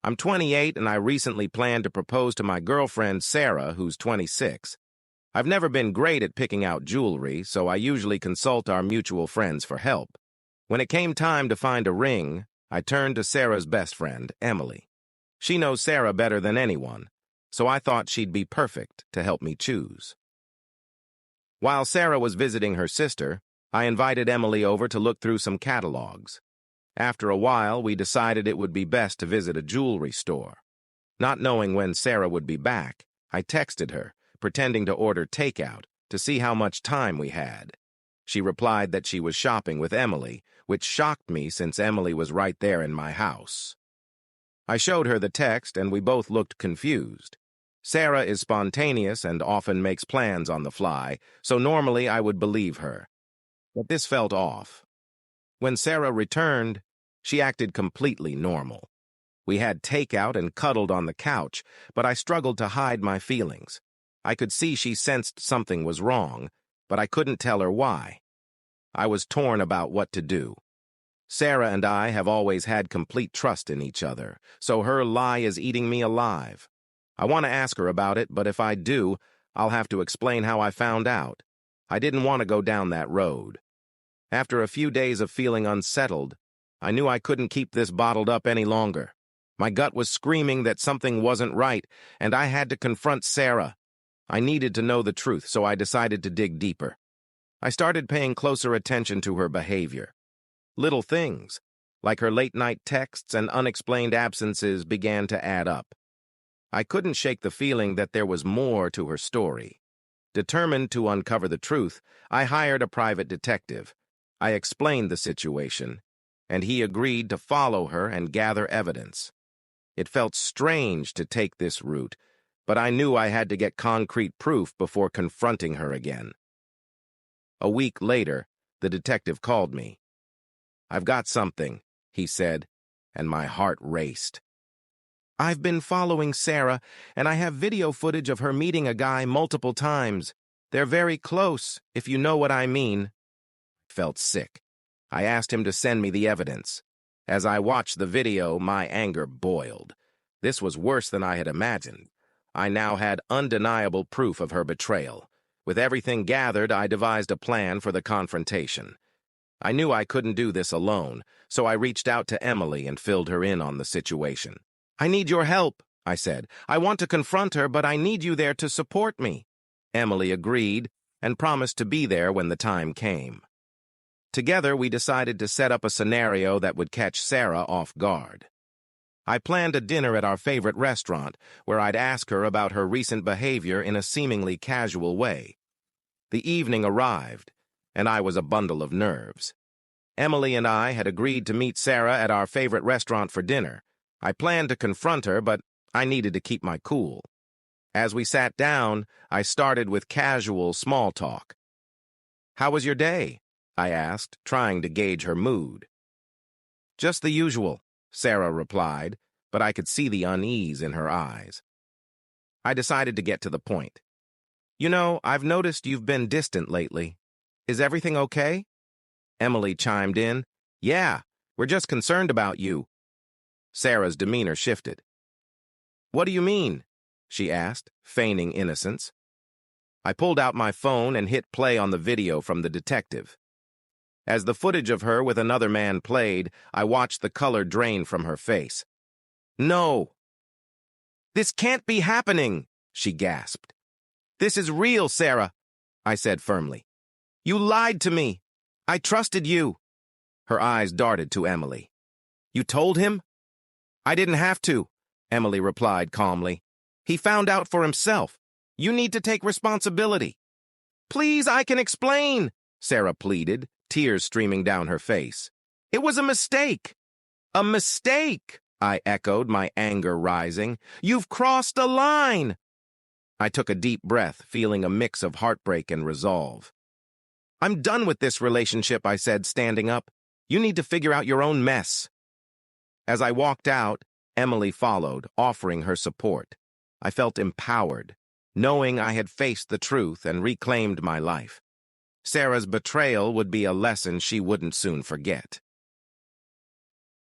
I'm 28 and I recently planned to propose to my girlfriend, Sarah, who's 26. I've never been great at picking out jewelry, so I usually consult our mutual friends for help. When it came time to find a ring, I turned to Sarah's best friend, Emily. She knows Sarah better than anyone, so I thought she'd be perfect to help me choose. While Sarah was visiting her sister, I invited Emily over to look through some catalogs. After a while, we decided it would be best to visit a jewelry store. Not knowing when Sarah would be back, I texted her, pretending to order takeout, to see how much time we had. She replied that she was shopping with Emily, which shocked me since Emily was right there in my house. I showed her the text and we both looked confused. Sarah is spontaneous and often makes plans on the fly, so normally I would believe her. But this felt off. When Sarah returned, she acted completely normal. We had takeout and cuddled on the couch, but I struggled to hide my feelings. I could see she sensed something was wrong, but I couldn't tell her why. I was torn about what to do. Sarah and I have always had complete trust in each other, so her lie is eating me alive. I want to ask her about it, but if I do, I'll have to explain how I found out. I didn't want to go down that road. After a few days of feeling unsettled, I knew I couldn't keep this bottled up any longer. My gut was screaming that something wasn't right, and I had to confront Sarah. I needed to know the truth, so I decided to dig deeper. I started paying closer attention to her behavior. Little things, like her late-night texts and unexplained absences, began to add up. I couldn't shake the feeling that there was more to her story. Determined to uncover the truth, I hired a private detective. I explained the situation, and he agreed to follow her and gather evidence. It felt strange to take this route, but I knew I had to get concrete proof before confronting her again. A week later, the detective called me. "I've got something," he said, and my heart raced. "I've been following Sarah, and I have video footage of her meeting a guy multiple times. They're very close, if you know what I mean." I felt sick. I asked him to send me the evidence. As I watched the video, my anger boiled. This was worse than I had imagined. I now had undeniable proof of her betrayal. With everything gathered, I devised a plan for the confrontation. I knew I couldn't do this alone, so I reached out to Emily and filled her in on the situation. "I need your help," I said. "I want to confront her, but I need you there to support me." Emily agreed and promised to be there when the time came. Together, we decided to set up a scenario that would catch Sarah off guard. I planned a dinner at our favorite restaurant, where I'd ask her about her recent behavior in a seemingly casual way. The evening arrived, and I was a bundle of nerves. Emily and I had agreed to meet Sarah at our favorite restaurant for dinner. I planned to confront her, but I needed to keep my cool. As we sat down, I started with casual small talk. "How was your day?" I asked, trying to gauge her mood. "Just the usual," Sarah replied, but I could see the unease in her eyes. I decided to get to the point. "You know, I've noticed you've been distant lately. Is everything okay?" Emily chimed in. "Yeah, we're just concerned about you." Sarah's demeanor shifted. "What do you mean?" she asked, feigning innocence. I pulled out my phone and hit play on the video from the detective. As the footage of her with another man played, I watched the color drain from her face. "No. This can't be happening," she gasped. "This is real, Sarah," I said firmly. "You lied to me. I trusted you." Her eyes darted to Emily. "You told him?" "I didn't have to," Emily replied calmly. "He found out for himself. You need to take responsibility." "Please, I can explain," Sarah pleaded, tears streaming down her face. "It was a mistake." "A mistake," I echoed, my anger rising. "You've crossed a line." I took a deep breath, feeling a mix of heartbreak and resolve. "I'm done with this relationship," I said, standing up. "You need to figure out your own mess." As I walked out, Emily followed, offering her support. I felt empowered, knowing I had faced the truth and reclaimed my life. Sarah's betrayal would be a lesson she wouldn't soon forget.